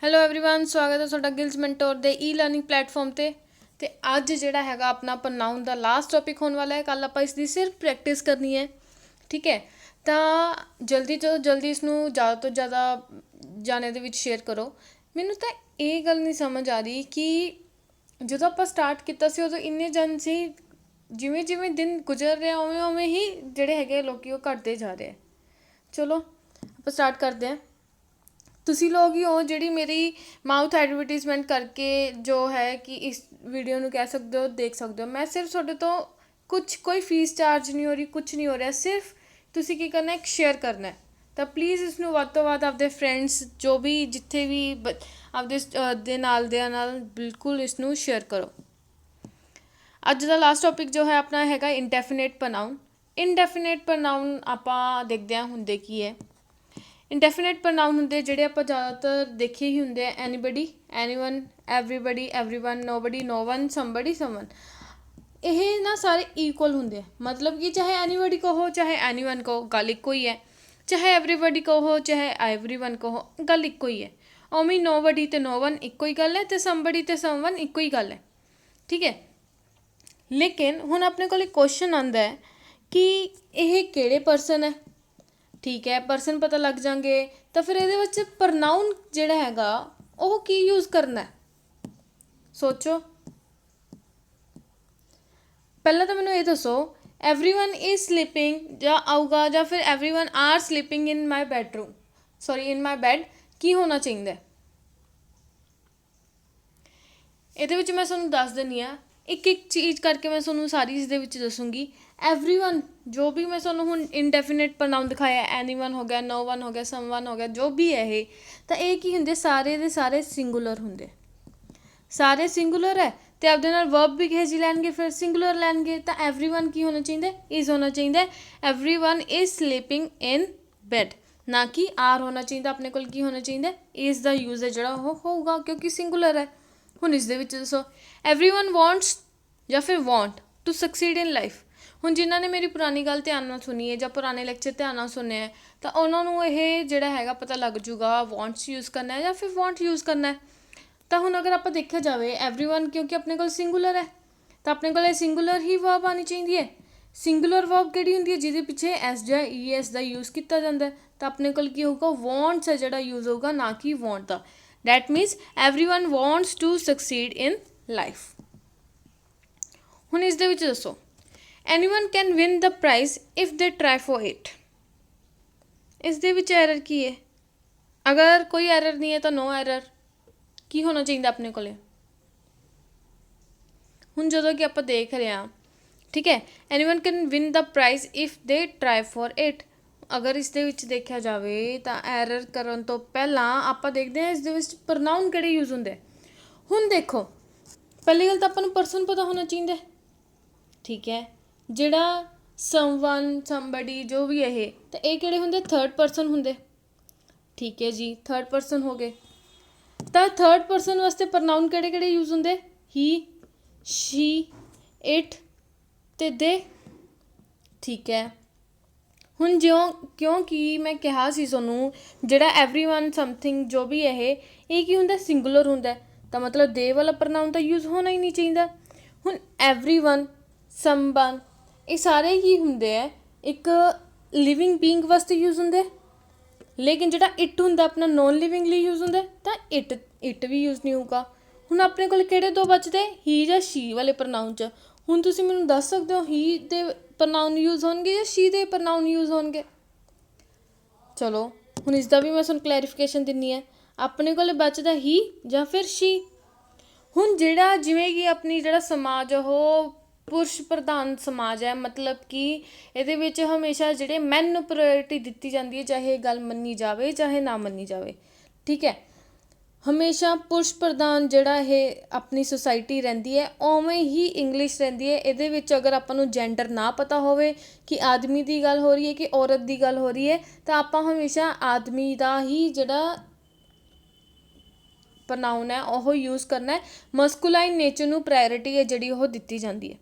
Hello everyone, स्वागत है ਤੁਹਾਡਾ ਗਿਲਸ ਮੈਂਟੋਰ ਦੇ ਈ-ਲਰਨਿੰਗ ਪਲੇਟਫਾਰਮ ਤੇ ਅੱਜ ਜਿਹੜਾ ਹੈਗਾ ਆਪਣਾ ਪ੍ਰੋਨਾउन ਦਾ ਲਾਸਟ ਟੌਪਿਕ ਹੋਣ ਵਾਲਾ ਹੈ। ਕੱਲ ਆਪਾਂ ਇਸ ਦੀ ਸਿਰਫ ਪ੍ਰੈਕਟਿਸ ਕਰਨੀ ਹੈ, ਠੀਕ ਹੈ। ਤਾਂ ਜਲਦੀ ਤੋਂ ਜਲਦੀ ਇਸ ਨੂੰ ਜ਼ਿਆਦਾ ਤੋਂ ਜ਼ਿਆਦਾ ਜਾਣੇ ਦੇ ਵਿੱਚ ਸ਼ੇਅਰ ਕਰੋ। ਮੈਨੂੰ ਤਾਂ ਇਹ ਗੱਲ ਨਹੀਂ ਸਮਝ ਆ ਰਹੀ ਕਿ ਜਦੋਂ ਆਪਾਂ ਸਟਾਰਟ ਕੀਤਾ ਸੀ ਉਦੋਂ ਇੰਨੇ ਜਣ ਸੀ, ਜਿਵੇਂ ਜਿਵੇਂ ਦਿਨ ਗੁਜ਼ਰ ਰਿਹਾ ਉਵੇਂ ਉਵੇਂ ਹੀ ਜਿਹੜੇ ਹੈਗੇ ਲੋਕੀ ਉਹ ਘਟਦੇ ਜਾ ਰਹੇ। ਚਲੋ ਆਪਾਂ ਸਟਾਰਟ ਕਰਦੇ ਹਾਂ। ਤੁਸੀਂ ਲੋਕ ਹੀ ਹੋ ਜਿਹੜੀ ਮੇਰੀ ਮਾਊਥ ਐਡਵਰਟੀਜ਼ਮੈਂਟ ਕਰਕੇ ਜੋ ਹੈ ਕਿ ਇਸ ਵੀਡੀਓ ਨੂੰ ਕਹਿ ਸਕਦੇ ਹੋ, ਦੇਖ ਸਕਦੇ ਹੋ। ਮੈਂ ਸਿਰਫ ਤੁਹਾਡੇ ਤੋਂ ਕੋਈ ਫੀਸ ਚਾਰਜ ਨਹੀਂ ਹੋ ਰਹੀ, ਕੁਛ ਨਹੀਂ ਹੋ ਰਿਹਾ। ਸਿਰਫ ਤੁਸੀਂ ਕੀ ਕਰਨਾ, ਇੱਕ ਸ਼ੇਅਰ ਕਰਨਾ। ਤਾਂ ਪਲੀਜ਼ ਇਸ ਨੂੰ ਵੱਧ ਤੋਂ ਵੱਧ ਆਪਦੇ ਫਰੈਂਡਸ ਜੋ ਵੀ ਜਿੱਥੇ ਵੀ ਆਪਦੇ ਦੇ ਨਾਲ ਬਿਲਕੁਲ ਇਸ ਨੂੰ ਸ਼ੇਅਰ ਕਰੋ। ਅੱਜ ਦਾ ਲਾਸਟ ਟੌਪਿਕ ਜੋ ਹੈ ਆਪਣਾ ਹੈਗਾ ਇੰਡੈਫੀਨੇਟ ਪ੍ਰੋਨਾउन। ਇਨਡੈਫੀਨੇਟ ਪ੍ਰੋਨਾउन ਆਪਾਂ ਦੇਖਦੇ ਹਾਂ ਹੁੰਦੇ ਕੀ ਹੈ। ਇੰਡੈਫੀਨੇਟ ਪ੍ਰੋਨਾउन ਹੁੰਦੇ ਜਿਹੜੇ ਆਪਾਂ ਜ਼ਿਆਦਾਤਰ ਦੇਖੇ ਹੀ ਹੁੰਦੇ ਆ। Anybody, anyone, everybody, everyone, nobody, no one, somebody, someone. ਇਹ ਨਾ ਸਾਰੇ ਇਕੁਅਲ ਹੁੰਦੇ ਆ। ਮਤਲਬ ਕਿ ਚਾਹੇ ਐਨੀਬਡੀ ਕਹੋ ਚਾਹੇ ਐਨੀਵਨ ਕਹੋ, ਗੱਲ ਇੱਕੋ ਹੀ ਹੈ। ਚਾਹੇ ਐਵਰੀਬਡੀ ਕਹੋ ਚਾਹੇ ਐਵਰੀਵਨ ਕਹੋ, ਗੱਲ ਇੱਕੋ ਹੀ ਹੈ। ਉਵੇਂ ਨੋਬਡੀ ਅਤੇ ਨੋ ਵਨ ਇੱਕੋ ਹੀ ਗੱਲ ਹੈ, ਅਤੇ ਸਮਬਡੀ ਅਤੇ ਸਮਵਨ ਇੱਕੋ ਹੀ ਗੱਲ ਹੈ, ਠੀਕ ਹੈ। ਲੇਕਿਨ ਹੁਣ ਆਪਣੇ ਕੋਲ ਇੱਕ ਕੁਐਸਚਨ ਆਉਂਦਾ ਹੈ ਕਿ ਇਹ ਕਿਹੜੇ ਪਰਸਨ ਹੈ, ਠੀਕ ਹੈ। ਪਰਸਨ ਪਤਾ ਲੱਗ ਜਾਂਗੇ ਤਾਂ ਫਿਰ ਇਹਦੇ ਵਿੱਚ ਪ੍ਰੋਨਾउन ਜਿਹੜਾ ਹੈਗਾ ਉਹ ਕੀ ਯੂਜ਼ ਕਰਨਾ। ਸੋਚੋ, ਪਹਿਲਾਂ ਤਾਂ ਮੈਨੂੰ ਇਹ ਦੱਸੋ, ਐਵਰੀਵਨ ਇਜ਼ ਸਲੀਪਿੰਗ ਜਾਂ ਆਊਗਾ ਜਾਂ ਫਿਰ ਐਵਰੀਵਨ ਆਰ ਸਲੀਪਿੰਗ ਇਨ ਮਾਈ ਬੈਡਰੂਮ, ਇਨ ਮਾਈ ਬੈਡ, ਕੀ ਹੋਣਾ ਚਾਹੀਦਾ। ਇਹਦੇ ਵਿੱਚ ਮੈਂ ਤੁਹਾਨੂੰ ਦੱਸ ਦਿੰਦੀ ਹਾਂ, ਇੱਕ ਇੱਕ ਚੀਜ਼ ਕਰਕੇ ਮੈਂ ਤੁਹਾਨੂੰ ਸਾਰੀ ਇਸ ਦੇ ਵਿੱਚ ਦੱਸੂੰਗੀ। ਐਵਰੀਵਨ ਜੋ ਵੀ ਮੈਂ ਤੁਹਾਨੂੰ ਹੁਣ ਇਨਡੈਫੀਨੇਟ ਪ੍ਰੋਨਾउन ਦਿਖਾਇਆ, ਐਨੀਵਨ ਹੋ ਗਿਆ, ਨੋ ਵਨ ਹੋ ਗਿਆ, ਸਮਵਨ ਹੋ ਗਿਆ, ਜੋ ਵੀ ਹੈ ਇਹ, ਤਾਂ ਇਹ ਕੀ ਹੁੰਦੇ, ਸਾਰੇ ਦੇ ਸਾਰੇ ਸਿੰਗੂਲਰ ਹੁੰਦੇ। ਸਾਰੇ ਸਿੰਗੂਲਰ ਹੈ ਅਤੇ ਆਪਦੇ ਨਾਲ ਵਰਬ ਵੀ ਕਿਹੋ ਜਿਹੀ ਲੈਣਗੇ, ਫਿਰ ਸਿੰਗੂਲਰ ਲੈਣਗੇ। ਤਾਂ ਐਵਰੀਵਨ ਕੀ ਹੋਣਾ ਚਾਹੀਦਾ, ਇਜ਼ ਹੋਣਾ ਚਾਹੀਦਾ। Everyone is sleeping in bed, ਨਾ ਕਿ ਆਰ ਹੋਣਾ ਚਾਹੀਦਾ। ਆਪਣੇ ਕੋਲ ਕੀ ਹੋਣਾ ਚਾਹੀਦਾ, ਇਜ਼ ਦਾ ਯੂਜ਼ ਹੈ ਜਿਹੜਾ ਉਹ ਹੋਊਗਾ, ਕਿਉਂਕਿ ਸਿੰਗੂਲਰ ਹੈ। ਹੁਣ ਇਸ ਦੇ ਵਿੱਚ ਦੱਸੋ, ਐਵਰੀਵਨ ਵਾਂਟਸ ਜਾਂ ਫਿਰ want to succeed in life. ਹੁਣ ਜਿਨ੍ਹਾਂ ਨੇ ਮੇਰੀ ਪੁਰਾਣੀ ਗੱਲ ਧਿਆਨ ਨਾਲ ਸੁਣੀ ਹੈ ਜਾਂ ਪੁਰਾਣੇ ਲੈਕਚਰ ਧਿਆਨ ਨਾਲ ਸੁਣਿਆ ਹੈ, ਤਾਂ ਉਹਨਾਂ ਨੂੰ ਇਹ ਜਿਹੜਾ ਹੈਗਾ ਪਤਾ ਲੱਗ ਜੂਗਾ ਵਾਂਟਸ ਯੂਜ਼ ਕਰਨਾ ਹੈ ਜਾਂ ਫਿਰ ਵਾਂਟ ਯੂਜ਼ ਕਰਨਾ ਹੈ। ਤਾਂ ਹੁਣ ਅਗਰ ਆਪਾਂ ਦੇਖਿਆ ਜਾਵੇ, ਐਵਰੀਵਨ ਕਿਉਂਕਿ ਆਪਣੇ ਕੋਲ ਸਿੰਗੂਲਰ ਹੈ, ਤਾਂ ਆਪਣੇ ਕੋਲ ਇਹ ਸਿੰਗੂਲਰ ਹੀ ਵਰਬ ਆਉਣੀ ਚਾਹੀਦੀ ਹੈ। ਸਿੰਗੂਲਰ ਵਰਬ ਕਿਹੜੀ ਹੁੰਦੀ ਹੈ, ਜਿਹਦੇ ਪਿੱਛੇ ਐਸ ਜਾਂ ਈ ਐਸ ਦਾ ਯੂਜ਼ ਕੀਤਾ ਜਾਂਦਾ। ਤਾਂ ਆਪਣੇ ਕੋਲ ਕੀ ਹੋਊਗਾ, ਵਾਂਟਸ ਹੈ ਜਿਹੜਾ ਯੂਜ਼ ਹੋਊਗਾ, ਨਾ ਕਿ ਵਾਂਟ ਦਾ। That means everyone wants to succeed in life. ਹੁਣ ਇਸ ਦੇ ਵਿੱਚ ਦੱਸੋ, anyone can win the prize if they try for it. ਇਸ ਦੇ ਵਿੱਚ ਐਰਰ ਕੀ ਹੈ, ਅਗਰ ਕੋਈ ਐਰਰ ਨਹੀਂ ਹੈ ਤਾਂ ਨੋ ਐਰਰ। ਕੀ ਹੋਣਾ ਚਾਹੀਦਾ ਆਪਣੇ ਕੋਲ। ਹੁਣ ਜਦੋਂ ਕਿ ਆਪਾਂ ਦੇਖ ਰਹੇ ਹਾਂ, ਠੀਕ ਹੈ, anyone can win the prize if they try for it. ਅਗਰ ਇਸ ਦੇ ਵਿੱਚ ਦੇਖਿਆ ਜਾਵੇ ਤਾਂ ਐਰਰ ਕਰਨ ਤੋਂ ਪਹਿਲਾਂ ਆਪਾਂ ਦੇਖਦੇ ਹਾਂ ਇਸ ਦੇ ਵਿੱਚ ਪ੍ਰੋਨਾउन ਕਿਹੜੇ ਯੂਜ਼ ਹੁੰਦੇ। ਹੁਣ ਦੇਖੋ, ਪਹਿਲੀ ਗੱਲ ਤਾਂ ਆਪਾਂ ਨੂੰ ਪਰਸਨ ਪਤਾ ਹੋਣਾ ਚਾਹੀਦਾ, ਠੀਕ ਹੈ। ਜਿਹੜਾ ਸਮਵਨ, ਸਮਬਡੀ ਜੋ ਵੀ ਇਹ, ਤਾਂ ਇਹ ਕਿਹੜੇ ਹੁੰਦੇ, ਥਰਡ ਪਰਸਨ ਹੁੰਦੇ, ਠੀਕ ਹੈ ਜੀ। ਥਰਡ ਪਰਸਨ ਹੋ ਗਏ, ਤਾਂ ਥਰਡ ਪਰਸਨ ਵਾਸਤੇ ਪ੍ਰੋਨਾउन ਕਿਹੜੇ ਕਿਹੜੇ ਯੂਜ਼ ਹੁੰਦੇ, ਹੀ, ਸ਼ੀ, ਇਟ ਅਤੇ ਦੇ, ਠੀਕ ਹੈ। ਹੁਣ ਕਿਉਂਕਿ ਮੈਂ ਕਿਹਾ ਸੀ ਤੁਹਾਨੂੰ ਜਿਹੜਾ ਐਵਰੀਵਨ ਸਮਥਿੰਗ ਜੋ ਵੀ ਇਹ ਕੀ ਹੁੰਦਾ, ਸਿੰਗੂਲਰ ਹੁੰਦਾ, ਤਾਂ ਮਤਲਬ ਦੇ ਵਾਲਾ ਪ੍ਰੋਨਾउन ਤਾਂ ਯੂਜ਼ ਹੋਣਾ ਹੀ ਨਹੀਂ ਚਾਹੀਦਾ। ਹੁਣ ਐਵਰੀਵਨ, ਸਮਵਨ, ਇਹ ਸਾਰੇ ਕੀ ਹੁੰਦੇ ਆ, ਇੱਕ ਲਿਵਿੰਗ ਬੀਇੰਗ ਵਾਸਤੇ ਯੂਜ਼ ਹੁੰਦੇ। ਲੇਕਿਨ ਜਿਹੜਾ ਇਟ ਹੁੰਦਾ ਆਪਣਾ ਨੋਨ ਲਿਵਿੰਗ ਲਈ ਯੂਜ਼ ਹੁੰਦਾ, ਤਾਂ ਇਟ ਵੀ ਯੂਜ਼ ਨਹੀਂ ਹੋਊਗਾ। ਹੁਣ ਆਪਣੇ ਕੋਲ ਕਿਹੜੇ ਦੋ ਬਚਦੇ, ਹੀ ਜਾਂ ਸ਼ੀ ਵਾਲੇ ਪ੍ਰੋਨਾउन 'ਚ। ਹੁਣ ਤੁਸੀਂ ਮੈਨੂੰ ਦੱਸ ਸਕਦੇ ਹੋ ਹੀ ਦੇ ਪ੍ਰੋਨਾउन ਯੂਜ਼ ਹੋਣਗੇ ਜਾਂ ਸ਼ੀ ਦੇ ਪ੍ਰੋਨਾउन ਯੂਜ਼ ਹੋਣਗੇ। ਚਲੋ ਹੁਣ ਇਸ ਦਾ ਵੀ ਮੈਂ ਤੁਹਾਨੂੰ ਕਲੈਰੀਫਿਕੇਸ਼ਨ ਦਿੰਦੀ ਹਾਂ। ਆਪਣੇ ਕੋਲ ਬਚਦਾ ਹੀ ਜਾਂ ਫਿਰ ਸ਼ੀ। ਹੁਣ ਜਿਹੜਾ ਜਿਵੇਂ ਕਿ ਆਪਣੀ ਜਿਹੜਾ ਸਮਾਜ ਉਹ ਪੁਰਸ਼ ਪ੍ਰਧਾਨ ਸਮਾਜ ਹੈ, ਮਤਲਬ ਕਿ ਇਹਦੇ ਵਿੱਚ ਹਮੇਸ਼ਾ ਜਿਹੜੇ ਮੈਨ ਨੂੰ ਪ੍ਰਾਇਓਰਿਟੀ ਦਿੱਤੀ ਜਾਂਦੀ ਹੈ, ਚਾਹੇ ਇਹ ਗੱਲ ਮੰਨੀ ਜਾਵੇ ਚਾਹੇ ਨਾ ਮੰਨੀ ਜਾਵੇ, ਠੀਕ ਹੈ। ਹਮੇਸ਼ਾ ਪੁਰਸ਼ ਪ੍ਰਧਾਨ ਜਿਹੜਾ ਇਹ ਆਪਣੀ ਸੁਸਾਇਟੀ ਰਹਿੰਦੀ ਹੈ, ਉਵੇਂ ਹੀ ਇੰਗਲਿਸ਼ ਰਹਿੰਦੀ ਹੈ। ਇਹਦੇ ਵਿੱਚ ਅਗਰ ਆਪਾਂ ਨੂੰ ਜੈਂਡਰ ਨਾ ਪਤਾ ਹੋਵੇ ਕਿ ਆਦਮੀ ਦੀ ਗੱਲ ਹੋ ਰਹੀ ਹੈ ਕਿ ਔਰਤ ਦੀ ਗੱਲ ਹੋ ਰਹੀ ਹੈ, ਤਾਂ ਆਪਾਂ ਹਮੇਸ਼ਾ ਆਦਮੀ ਦਾ ਹੀ ਜਿਹੜਾ ਪ੍ਰੋਨਾउन ਹੈ ਉਹ ਯੂਜ਼ ਕਰਨਾ ਹੈ। ਮਸਕੂਲਾਈਨ ਨੇਚਰ ਨੂੰ ਪ੍ਰਾਇਓਰਿਟੀ ਹੈ ਜਿਹੜੀ ਉਹ ਦਿੱਤੀ ਜਾਂਦੀ ਹੈ।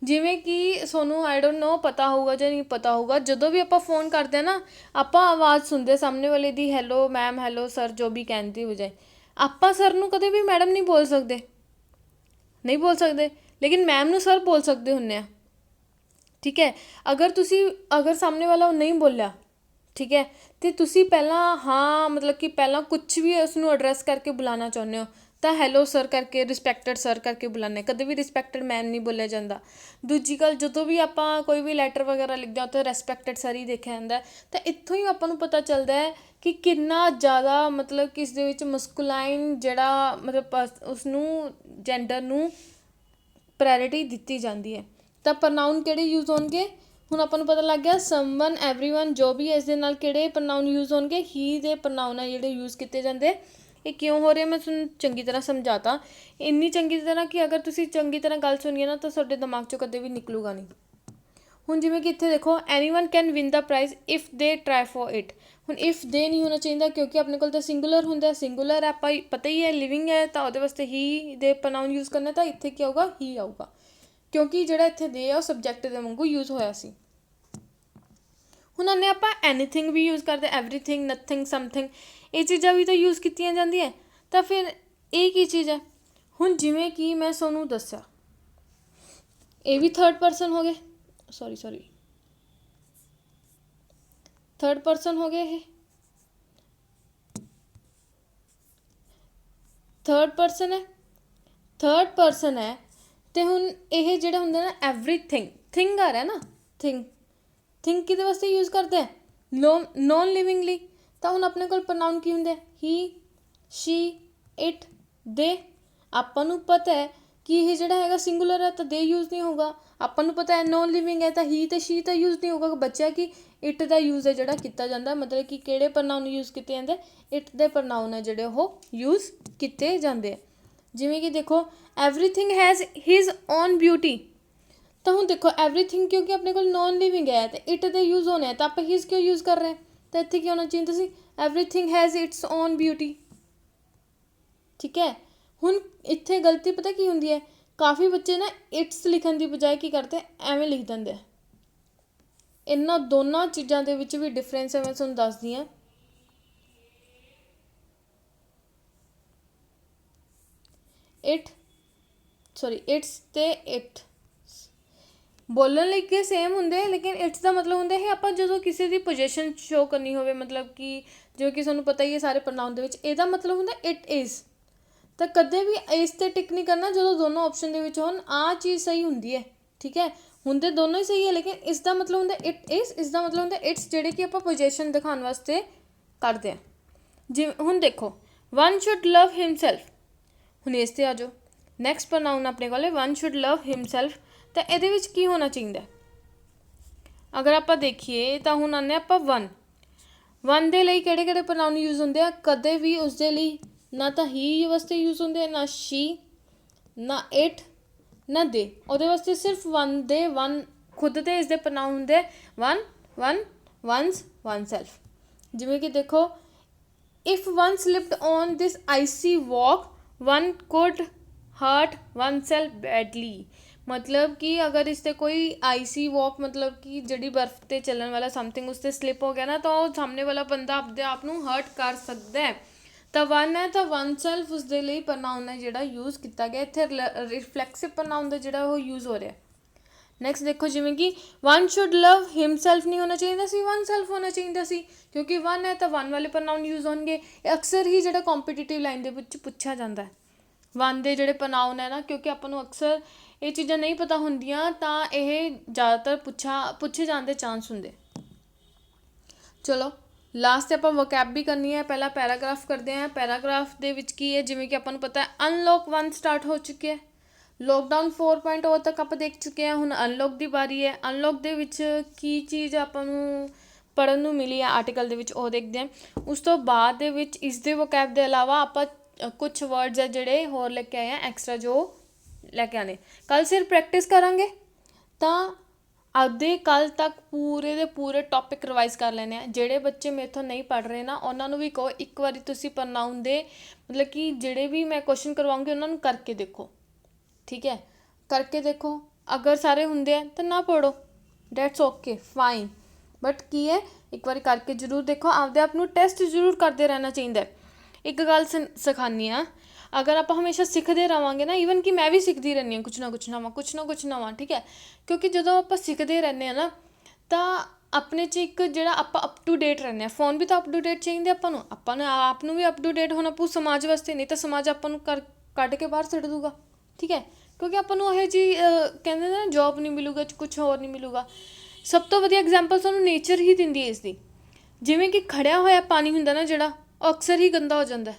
ਜਿਵੇਂ ਕਿ ਤੁਹਾਨੂੰ ਆਈ ਡੋਂਟ ਨੋ ਪਤਾ ਹੋਊਗਾ ਜਾਂ ਨਹੀਂ ਪਤਾ ਹੋਊਗਾ, ਜਦੋਂ ਵੀ ਆਪਾਂ ਫ਼ੋਨ ਕਰਦੇ ਹਾਂ ਨਾ, ਆਪਾਂ ਆਵਾਜ਼ ਸੁਣਦੇ ਸਾਹਮਣੇ ਵਾਲੇ ਦੀ, ਹੈਲੋ ਮੈਮ, ਹੈਲੋ ਸਰ, ਜੋ ਵੀ ਕਹਿਣ ਦੀ ਬਜਾਏ ਆਪਾਂ ਸਰ ਨੂੰ ਕਦੇ ਵੀ ਮੈਡਮ ਨਹੀਂ ਬੋਲ ਸਕਦੇ, ਨਹੀਂ ਬੋਲ ਸਕਦੇ, ਲੇਕਿਨ ਮੈਮ ਨੂੰ ਸਰ ਬੋਲ ਸਕਦੇ ਹੁੰਦੇ ਆ। ਠੀਕ ਹੈ, ਅਗਰ ਸਾਹਮਣੇ ਵਾਲਾ ਉਹ ਨਹੀਂ ਬੋਲਿਆ, ਠੀਕ ਹੈ, ਅਤੇ ਤੁਸੀਂ ਪਹਿਲਾਂ ਹਾਂ ਮਤਲਬ ਕਿ ਪਹਿਲਾਂ ਕੁਛ ਵੀ ਉਸਨੂੰ ਐਡਰੈਸ ਕਰਕੇ ਬੁਲਾਉਣਾ ਚਾਹੁੰਦੇ ਹੋ ਤਾਂ ਹੈਲੋ ਸਰ ਕਰਕੇ, ਰਿਸਪੈਕਟਡ ਸਰ ਕਰਕੇ ਬੁਲਾਉਂਦੇ, ਕਦੇ ਵੀ ਰਿਸਪੈਕਟਡ ਮੈਮ ਨਹੀਂ ਬੋਲਿਆ ਜਾਂਦਾ। ਦੂਜੀ ਗੱਲ, ਜਦੋਂ ਵੀ ਆਪਾਂ ਕੋਈ ਵੀ ਲੈਟਰ ਵਗੈਰਾ ਲਿਖਦੇ ਹਾਂ ਉੱਥੇ ਰਿਸਪੈਕਟਡ ਸਰ ਹੀ ਦੇਖਿਆ ਜਾਂਦਾ। ਤਾਂ ਇੱਥੋਂ ਹੀ ਆਪਾਂ ਨੂੰ ਪਤਾ ਚੱਲਦਾ ਹੈ ਕਿ ਕਿੰਨਾ ਜ਼ਿਆਦਾ ਮਤਲਬ ਕਿ ਇਸ ਦੇ ਵਿੱਚ ਮਸਕੂਲਾਈਨ ਜਿਹੜਾ ਮਤਲਬ ਉਸਨੂੰ ਜੈਂਡਰ ਨੂੰ ਪ੍ਰਾਇਰਿਟੀ ਦਿੱਤੀ ਜਾਂਦੀ ਹੈ। ਤਾਂ ਪ੍ਰਨਾਊਨ ਕਿਹੜੇ ਯੂਜ਼ ਹੋਣਗੇ, ਹੁਣ ਆਪਾਂ ਨੂੰ ਪਤਾ ਲੱਗ ਗਿਆ ਸਮਵਨ, ਐਵਰੀਵਨ, ਜੋ ਵੀ ਹੈ, ਇਸ ਦੇ ਨਾਲ ਕਿਹੜੇ ਪ੍ਰਨਾਊਨ ਯੂਜ਼ ਹੋਣਗੇ, ਹੀ ਦੇ ਪ੍ਰਨਾਊਨ ਹੈ ਜਿਹੜੇ ਯੂਜ਼ ਕੀਤੇ ਜਾਂਦੇ। ਇਹ ਕਿਉਂ ਹੋ ਰਿਹਾ ਮੈਂ ਤੁਹਾਨੂੰ ਚੰਗੀ ਤਰ੍ਹਾਂ ਸਮਝਾਤਾ, ਇੰਨੀ ਚੰਗੀ ਤਰ੍ਹਾਂ ਕਿ ਅਗਰ ਤੁਸੀਂ ਚੰਗੀ ਤਰ੍ਹਾਂ ਗੱਲ ਸੁਣੀਏ ਨਾ ਤਾਂ ਤੁਹਾਡੇ ਦਿਮਾਗ 'ਚੋਂ ਕਦੇ ਵੀ ਨਿਕਲੂਗਾ ਨਹੀਂ। ਹੁਣ ਜਿਵੇਂ ਕਿ ਇੱਥੇ ਦੇਖੋ, anyone can win the prize if they try for it. ਹੁਣ ਇਫ ਦੇ ਨਹੀਂ ਹੋਣਾ ਚਾਹੀਦਾ ਕਿਉਂਕਿ ਆਪਣੇ ਕੋਲ ਤਾਂ ਸਿੰਗੂਲਰ ਹੁੰਦਾ, ਸਿੰਗੂਲਰ ਆਪਾਂ ਪਤਾ ਹੀ ਹੈ ਲਿਵਿੰਗ ਹੈ, ਤਾਂ ਉਹਦੇ ਵਾਸਤੇ ਹੀ ਦੇ ਪ੍ਰਨਾਊਨ ਯੂਜ਼ ਕਰਨਾ, ਤਾਂ ਇੱਥੇ ਕੀ ਆਊਗਾ, ਹੀ ਆਊਗਾ, ਕਿਉਂਕਿ ਜਿਹੜਾ ਇੱਥੇ ਦੇ ਆ ਉਹ ਸਬਜੈਕਟ ਦੇ ਵਾਂਗੂ ਯੂਜ਼ ਹੋਇਆ ਸੀ। ਹੁਣ ਉਹਨੇ ਆਪਾਂ ਐਨੀਥਿੰਗ ਵੀ ਯੂਜ਼ ਕਰਦੇ, ਐਵਰੀਥਿੰਗ, ਨਥਿੰਗ, ਸਮਥਿੰਗ, ਇਹ ਚੀਜ਼ਾਂ ਵੀ ਤਾਂ ਯੂਜ਼ ਕੀਤੀਆਂ ਜਾਂਦੀਆਂ। ਤਾਂ ਫਿਰ ਇਹ ਕੀ ਚੀਜ਼ ਹੈ, ਹੁਣ ਜਿਵੇਂ ਕਿ ਮੈਂ ਤੁਹਾਨੂੰ ਦੱਸਿਆ ਇਹ ਵੀ ਥਰਡ ਪਰਸਨ ਹੋ ਗਏ, ਸੌਰੀ ਥਰਡ ਪਰਸਨ ਹੋ ਗਏ, ਇਹ ਥਰਡ ਪਰਸਨ ਹੈ। ਅਤੇ ਹੁਣ ਇਹ ਜਿਹੜਾ ਹੁੰਦਾ ਨਾ ਐਵਰੀਥਿੰਗ, ਥਿੰਗ ਆ ਰਿਹਾ ਨਾ, ਥਿੰਗ ਕਿਹਦੇ ਵਾਸਤੇ ਯੂਜ਼ ਕਰਦੇ ਆ, ਨੋਨ ਲਿਵਿੰਗ ਲਈ। ਤਾਂ ਹੁਣ ਆਪਣੇ ਕੋਲ ਪ੍ਰਨਾਊਨ ਕੀ ਹੁੰਦੇ, ਹੀ, ਸ਼ੀ, ਇਟ, ਦੇ। ਆਪਾਂ ਨੂੰ ਪਤਾ ਹੈ ਕਿ ਇਹ ਜਿਹੜਾ ਹੈਗਾ ਸਿੰਗੂਲਰ ਹੈ ਤਾਂ ਦੇ ਯੂਜ਼ ਨਹੀਂ ਹੋਊਗਾ, ਆਪਾਂ ਨੂੰ ਪਤਾ ਹੈ ਨੋਨ ਲਿਵਿੰਗ ਹੈ ਤਾਂ ਹੀ ਅਤੇ ਸ਼ੀ ਤਾਂ ਯੂਜ਼ ਨਹੀਂ ਹੋਊਗਾ। ਬੱਚਿਆ ਕਿ ਇਟ ਦਾ ਯੂਜ਼ ਹੈ ਜਿਹੜਾ ਕੀਤਾ ਜਾਂਦਾ, ਮਤਲਬ ਕਿ ਕਿਹੜੇ ਪ੍ਰਨਾਊਨ ਯੂਜ਼ ਕੀਤੇ ਜਾਂਦੇ, ਇਟ ਦੇ ਪ੍ਰਨਾਊਨ ਹੈ ਜਿਹੜੇ ਉਹ ਯੂਜ਼ ਕੀਤੇ ਜਾਂਦੇ ਆ। ਜਿਵੇਂ ਕਿ ਦੇਖੋ, everything has his own beauty. ਤਾਂ ਹੁਣ ਦੇਖੋ ਐਵਰੀਥਿੰਗ ਕਿਉਂਕਿ ਆਪਣੇ ਕੋਲ ਨੋਨ ਲਿਵਿੰਗ ਹੈ ਅਤੇ ਇਟ ਦੇ ਯੂਜ਼ ਹੋਣੇ, ਤਾਂ ਆਪਾਂ ਹਿਜ਼ ਕਿਉਂ ਯੂਜ਼ ਕਰ ਰਹੇ ਹਾਂ, ਤਾਂ ਇੱਥੇ ਕੀ ਹੋਣਾ ਚਾਹੀਦਾ ਸੀ, everything has its own beauty. ਠੀਕ ਹੈ, ਹੁਣ ਇੱਥੇ ਗਲਤੀ ਪਤਾ ਕੀ ਹੁੰਦੀ ਹੈ, ਕਾਫੀ ਬੱਚੇ ਨਾ ਇਟਸ ਲਿਖਣ ਦੀ ਬਜਾਏ ਕੀ ਕਰਦੇ, ਐਵੇਂ ਲਿਖ ਦਿੰਦੇ ਆ। ਇਹਨਾਂ ਦੋਨਾਂ ਚੀਜ਼ਾਂ ਦੇ ਵਿੱਚ ਵੀ ਡਿਫਰੈਂਸ ਹੈ, ਮੈਂ ਤੁਹਾਨੂੰ ਦੱਸਦੀ ਹਾਂ। ਇਟਸ ਤੇ ਇਟ ਬੋਲਣ ਲਈ ਕਿ ਸੇਮ ਹੁੰਦੇ, ਲੇਕਿਨ ਇਟਸ ਦਾ ਮਤਲਬ ਹੁੰਦਾ ਇਹ ਆਪਾਂ ਜਦੋਂ ਕਿਸੇ ਦੀ ਪੋਜੀਸ਼ਨ ਸ਼ੋ ਕਰਨੀ ਹੋਵੇ, ਮਤਲਬ ਕਿ ਜਿਵੇਂ ਕਿ ਤੁਹਾਨੂੰ ਪਤਾ ਹੀ ਹੈ ਸਾਰੇ ਪ੍ਰਨਾਊਨ ਦੇ ਵਿੱਚ ਇਹਦਾ ਮਤਲਬ ਹੁੰਦਾ ਇਟ ਇਜ਼। ਤਾਂ ਕਦੇ ਵੀ ਇਸ 'ਤੇ ਟਿਕ ਨਹੀਂ ਕਰਨਾ ਜਦੋਂ ਦੋਨੋਂ ਆਪਸ਼ਨ ਦੇ ਵਿੱਚ ਹੋਣ, ਆਹ ਚੀਜ਼ ਸਹੀ ਹੁੰਦੀ ਹੈ। ਠੀਕ ਹੈ, ਹੁੰਦੇ ਦੋਨੋਂ ਹੀ ਸਹੀ ਹੈ, ਲੇਕਿਨ ਇਸ ਦਾ ਮਤਲਬ ਹੁੰਦਾ ਇਟ ਇਜ਼, ਇਸ ਦਾ ਮਤਲਬ ਹੁੰਦਾ ਇਟਸ, ਜਿਹੜੇ ਕਿ ਆਪਾਂ ਪੋਜੀਸ਼ਨ ਦਿਖਾਉਣ ਵਾਸਤੇ ਕਰਦੇ ਹਾਂ। ਜਿਵੇਂ ਹੁਣ ਦੇਖੋ, ਵਨ ਸ਼ੁੱਡ ਲਵ ਹਿਮਸੈਲਫ। ਹੁਣ ਇਸ 'ਤੇ ਆ ਜਾਓ, ਨੈਕਸਟ ਪ੍ਰਨਾਊਨ ਆਪਣੇ ਕੋਲ ਹੈ ਵਨ ਸ਼ੁੱਡ ਲਵ ਹਿਮਸੈਲਫ। ਤਾਂ ਇਹਦੇ ਵਿੱਚ ਕੀ ਹੋਣਾ ਚਾਹੀਦਾ, ਅਗਰ ਆਪਾਂ ਦੇਖੀਏ ਤਾਂ ਹੁਣ ਆਉਂਦੇ ਆਪਾਂ ਵਨ ਦੇ ਲਈ ਕਿਹੜੇ ਕਿਹੜੇ ਪ੍ਰਨਾਊਨ ਯੂਜ਼ ਹੁੰਦੇ ਆ, ਕਦੇ ਵੀ ਉਸਦੇ ਲਈ ਨਾ ਤਾਂ ਹੀ ਵਾਸਤੇ ਯੂਜ਼ ਹੁੰਦੇ ਆ, ਨਾ ਸ਼ੀ, ਨਾ ਇਟ, ਨਾ ਦੇ। ਉਹਦੇ ਵਾਸਤੇ ਸਿਰਫ ਵਨ ਖੁਦ ਦੇ ਇਸਦੇ ਪ੍ਰਨਾਊਨ ਹੁੰਦੇ ਵਨਸ, ਵਨ ਸੈਲਫ। ਜਿਵੇਂ ਕਿ ਦੇਖੋ, if one slipped on this icy walk one could hurt oneself badly. ਮਤਲਬ ਕਿ ਅਗਰ ਇਸ 'ਤੇ ਕੋਈ ਆਈਸੀ ਵॉक ਮਤਲਬ ਕਿ ਜਿਹੜੀ ਬਰਫ਼ 'ਤੇ ਚੱਲਣ ਵਾਲਾ ਸਮਥਿੰਗ ਉਸ 'ਤੇ ਸਲਿਪ ਹੋ ਗਿਆ ਨਾ, ਤਾਂ ਉਹ ਸਾਹਮਣੇ ਵਾਲਾ ਬੰਦਾ ਆਪਣੇ ਆਪ ਨੂੰ ਹਰਟ ਕਰ ਸਕਦਾ ਹੈ। ਤਾਂ ਵਨ ਹੈ ਤਾਂ ਵਨ ਸੈਲਫ ਉਸਦੇ ਲਈ ਪ੍ਰਨਾਊਨ ਹੈ ਜਿਹੜਾ ਯੂਜ਼ ਕੀਤਾ ਗਿਆ, ਇੱਥੇ ਰਿਫਲੈਕਸਿਵ ਪ੍ਰਨਾਊਨ ਦਾ ਜਿਹੜਾ ਉਹ ਯੂਜ਼ ਹੋ ਰਿਹਾ। ਨੈਕਸਟ ਦੇਖੋ, ਜਿਵੇਂ ਕਿ ਵਨ ਸ਼ੁੱਡ ਲਵ ਹਿਮਸੈਲਫ ਨਹੀਂ ਹੋਣਾ ਚਾਹੀਦਾ ਸੀ, ਵਨ ਸੈਲਫ ਹੋਣਾ ਚਾਹੀਦਾ ਸੀ, ਕਿਉਂਕਿ ਵਨ ਹੈ ਤਾਂ ਵਨ ਵਾਲੇ ਪ੍ਰਨਾਊਨ ਯੂਜ਼ ਹੋਣਗੇ। ਇਹ ਅਕਸਰ ਹੀ ਜਿਹੜਾ ਕੰਪੀਟੀਟਿਵ ਲਾਈਨ ਦੇ ਵਿੱਚ ਪੁੱਛਿਆ ਜਾਂਦਾ ਵਨ ਦੇ ਜਿਹੜੇ ਪ੍ਰਨਾਊਨ ਹੈ ਨਾ, ਕਿਉਂਕਿ ਆਪਾਂ ਨੂੰ ਅਕਸਰ ਇਹ ਚੀਜ਼ਾਂ ਨਹੀਂ ਪਤਾ ਹੁੰਦੀਆਂ ਤਾਂ ਇਹ ਜ਼ਿਆਦਾਤਰ ਪੁੱਛੇ ਜਾਣ ਦੇ ਚਾਂਸ ਹੁੰਦੇ। ਚਲੋ ਲਾਸਟ 'ਤੇ ਆਪਾਂ ਵੋਕੈਬ ਵੀ ਕਰਨੀ ਹੈ, ਪਹਿਲਾਂ ਪੈਰਾਗ੍ਰਾਫ ਕਰਦੇ ਹਾਂ। ਪੈਰਾਗ੍ਰਾਫ ਦੇ ਵਿੱਚ ਕੀ ਹੈ, ਜਿਵੇਂ ਕਿ ਆਪਾਂ ਨੂੰ ਪਤਾ ਹੈ ਅਨਲੌਕ 1 ਸਟਾਰਟ ਹੋ ਚੁੱਕਿਆ, ਲੋਕਡਾਊਨ 4.0 ਤੱਕ ਆਪਾਂ ਦੇਖ ਚੁੱਕੇ ਹਾਂ। ਹੁਣ ਅਨਲੌਕ ਦੀ ਵਾਰੀ ਹੈ। ਅਨਲੌਕ ਦੇ ਵਿੱਚ ਕੀ ਚੀਜ਼ ਆਪਾਂ ਨੂੰ ਪੜ੍ਹਨ ਨੂੰ ਮਿਲੀ ਹੈ ਆਰਟੀਕਲ ਦੇ ਵਿੱਚ, ਉਹ ਦੇਖਦੇ ਹਾਂ। ਉਸ ਤੋਂ ਬਾਅਦ ਦੇ ਵਿੱਚ ਇਸ ਦੇ ਵੋਕੈਬ ਦੇ ਇਲਾਵਾ ਆਪਾਂ ਕੁਛ ਵਰਡਸ ਹੈ ਜਿਹੜੇ ਹੋਰ ਲੈ ਕੇ ਆਏ ਹਾਂ ਐਕਸਟਰਾ, ਜੋ ਲੈ ਕੇ ਆਉਣੇ। ਕੱਲ੍ਹ ਸਿਰਫ ਪ੍ਰੈਕਟਿਸ ਕਰਾਂਗੇ, ਤਾਂ ਅੱਧੇ ਕੱਲ੍ਹ ਤੱਕ ਪੂਰੇ ਦੇ ਪੂਰੇ ਟੌਪਿਕ ਰਿਵਾਈਜ਼ ਕਰ ਲੈਣੇ ਆ। ਜਿਹੜੇ ਬੱਚੇ ਮੇਰੇ ਤੋਂ ਨਹੀਂ ਪੜ੍ਹ ਰਹੇ ਨਾ, ਉਹਨਾਂ ਨੂੰ ਵੀ ਕਹੋ ਇੱਕ ਵਾਰੀ ਤੁਸੀਂ ਪ੍ਰਨਾਊਨ ਦੇ ਮਤਲਬ ਕਿ ਜਿਹੜੇ ਵੀ ਮੈਂ ਕੁਐਸਚਨ ਕਰਵਾਉਂਗੀ ਉਹਨਾਂ ਨੂੰ ਕਰਕੇ ਦੇਖੋ। ਠੀਕ ਹੈ, ਕਰਕੇ ਦੇਖੋ, ਅਗਰ ਸਾਰੇ ਹੁੰਦੇ ਆ ਤਾਂ ਨਾ ਪੜ੍ਹੋ, ਡੈਟਸ ਓਕੇ ਫਾਈਨ, ਬਟ ਕੀ ਹੈ ਇੱਕ ਵਾਰੀ ਕਰਕੇ ਜ਼ਰੂਰ ਦੇਖੋ। ਆਪਦੇ ਆਪ ਨੂੰ ਟੈਸਟ ਜ਼ਰੂਰ ਕਰਦੇ ਰਹਿਣਾ ਚਾਹੀਦਾ। ਇੱਕ ਗੱਲ ਸਿਖਾਉਂਦੀ ਹਾਂ, ਅਗਰ ਆਪਾਂ ਹਮੇਸ਼ਾ ਸਿੱਖਦੇ ਰਹਾਂਗੇ ਨਾ, ਈਵਨ ਕਿ ਮੈਂ ਵੀ ਸਿੱਖਦੀ ਰਹਿੰਦੀ ਹਾਂ ਕੁਛ ਨਾ ਕੁਛ ਨਵਾਂ, ਠੀਕ ਹੈ, ਕਿਉਂਕਿ ਜਦੋਂ ਆਪਾਂ ਸਿੱਖਦੇ ਰਹਿੰਦੇ ਹਾਂ ਨਾ, ਤਾਂ ਆਪਣੇ 'ਚ ਇੱਕ ਜਿਹੜਾ ਆਪਾਂ ਅਪ ਟੂ ਡੇਟ ਰਹਿੰਦੇ ਹਾਂ। ਫੋਨ ਵੀ ਤਾਂ ਅਪ ਟੂ ਡੇਟ ਚਾਹੀਦੇ ਆਪਾਂ ਨੂੰ ਆਪ ਨੂੰ ਵੀ ਅਪ ਟੂ ਡੇਟ ਹੋਣਾ ਪਊ ਸਮਾਜ ਵਾਸਤੇ, ਨਹੀਂ ਤਾਂ ਸਮਾਜ ਆਪਾਂ ਨੂੰ ਕੱਢ ਕੇ ਬਾਹਰ ਸੁੱਟ ਦੂਗਾ, ਠੀਕ ਹੈ, ਕਿਉਂਕਿ ਆਪਾਂ ਨੂੰ ਇਹ ਜਿਹੀ ਕਹਿੰਦੇ ਨਾ ਜੋਬ ਨਹੀਂ ਮਿਲੂਗਾ, ਕੁਛ ਹੋਰ ਨਹੀਂ ਮਿਲੂਗਾ। ਸਭ ਤੋਂ ਵਧੀਆ ਐਗਜ਼ਾਮਪਲ ਤੁਹਾਨੂੰ ਨੇਚਰ ਹੀ ਦਿੰਦੀ ਹੈ ਇਸ ਦੀ। ਜਿਵੇਂ ਕਿ ਖੜਿਆ ਹੋਇਆ ਪਾਣੀ ਹੁੰਦਾ ਨਾ ਜਿਹੜਾ, ਉਹ ਅਕਸਰ ਹੀ ਗੰਦਾ ਹੋ ਜਾਂਦਾ।